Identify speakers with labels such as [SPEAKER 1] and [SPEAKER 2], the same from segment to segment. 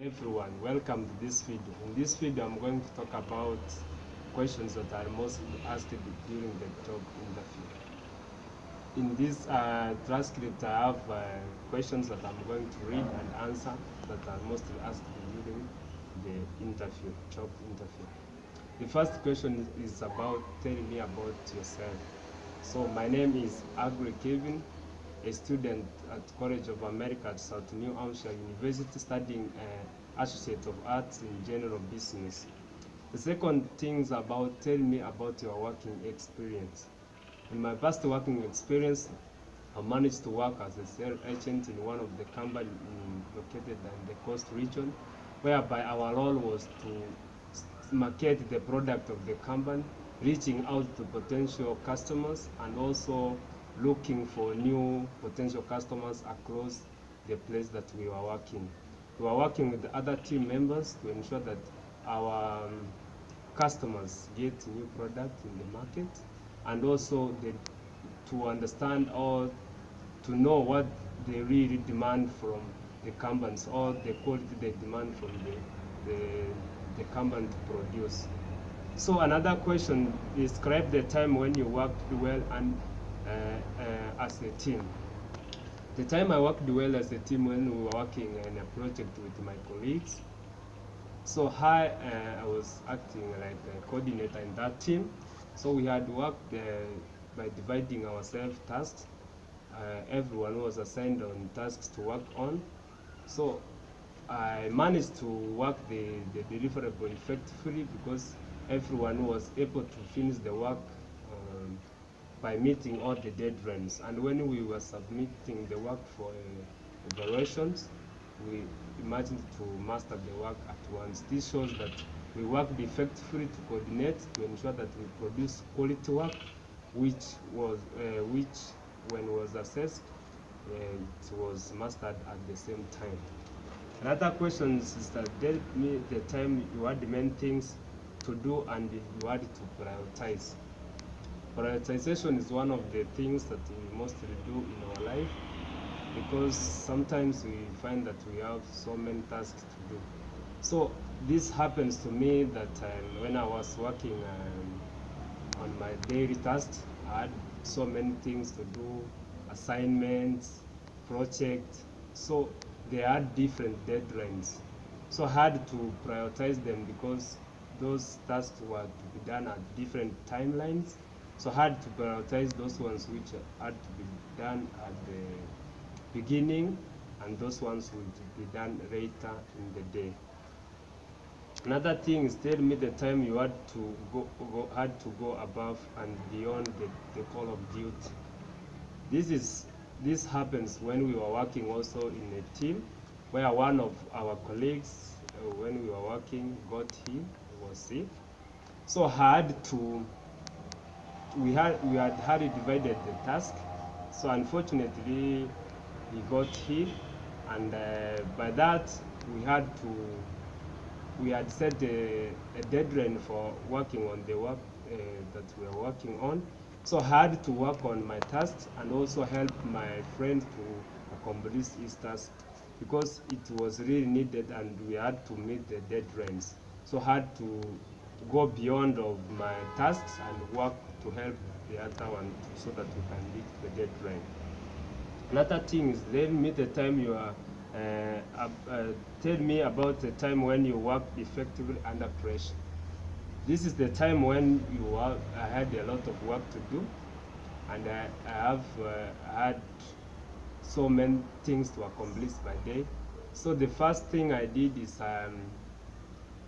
[SPEAKER 1] Everyone, welcome to this video. In this video, I'm going to talk about questions that are mostly asked during the job interview. In this transcript, I have questions that I'm going to read and answer that are mostly asked during the interview, job interview. The first question is about telling me about yourself. So my name is Agri Kevin, a student at College of America at South New Hampshire University, studying Associate of Arts in General Business. The second thing is about tell me about your working experience. In my past working experience, I managed to work as a sales agent in one of the companies located in the coast region, whereby our role was to market the product of the company, reaching out to potential customers, and also looking for new potential customers across the place that we were working. We were working with the other team members to ensure that our customers get new product in the market, and also to understand or to know what they really demand from the companies, or the quality they demand from the company to produce. So another question, describe the time when you worked well and as a team. The time I worked well as a team when we were working in a project with my colleagues. So I was acting like a coordinator in that team. So we had worked by dividing ourselves tasks. Everyone was assigned on tasks to work on. So I managed to work the deliverable effectively because everyone was able to finish the work by meeting all the deadlines. And when we were submitting the work for evaluations, we imagined to master the work at once. This shows that we worked effectively to coordinate to ensure that we produce quality work, which when was assessed, it was mastered at the same time. Another question is that tell me the time you had many things to do and you had to prioritize. Prioritization is one of the things that we mostly do in our life, because sometimes we find that we have so many tasks to do. So this happens to me that when I was working on my daily tasks, I had so many things to do, assignments, projects. So they had different deadlines. So I had to prioritize them because those tasks were to be done at different timelines. So I had to prioritize those ones which had to be done at the beginning, and those ones will be done later in the day. Another thing is tell me the time you had to go above and beyond the call of duty. This happens when we were working also in a team, where one of our colleagues, when we were working, got ill, he was sick. So we had divided the task. So unfortunately, he got ill, and by that we had set a deadline for working on the work that we are working on. So I had to work on my tasks and also help my friend to accomplish his task, because it was really needed and we had to meet the deadlines. So I had to go beyond of my tasks and work to help the other one so that we can meet the deadline. Another thing is tell me the time you are tell me about the time when you worked effectively under pressure. This is the time when I had a lot of work to do, and I had so many things to accomplish by day. So the first thing I did is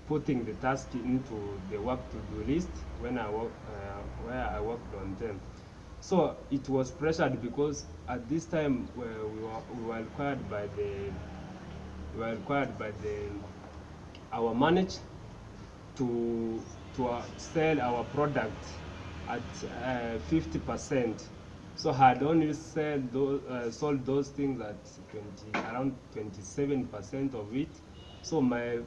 [SPEAKER 1] putting the task into the work to do list when where I worked on them. So it was pressured because at this time we were required by our manager to sell our product at 50%. So I had only sold those things at around 27% of it. So my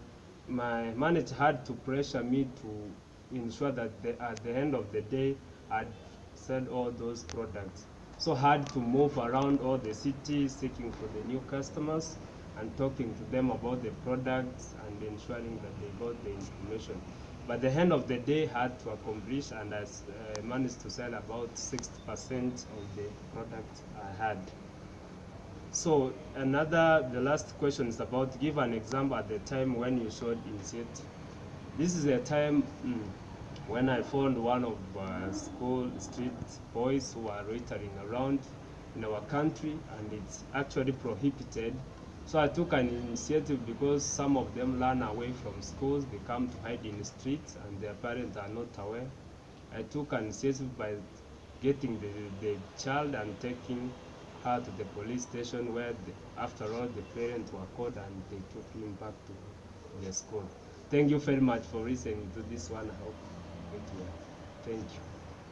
[SPEAKER 1] manager had to pressure me to ensure that at the end of the day I'd sell all those products. So I had to move around all the cities seeking for the new customers. and talking to them about the products and ensuring that they got the information. By the end of the day, I had to accomplish, and I managed to sell about 60% of the product I had. So the last question is about give an example at the time when you showed initiative. This is a time when I found one of school street boys who are loitering around in our country, and it's actually prohibited. So I took an initiative because some of them run away from schools, they come to hide in the streets, and their parents are not aware. I took an initiative by getting the child and taking her to the police station where, after all, the parents were called and they took him back to the school. Thank you very much for listening to this one. I hope it will. Thank you.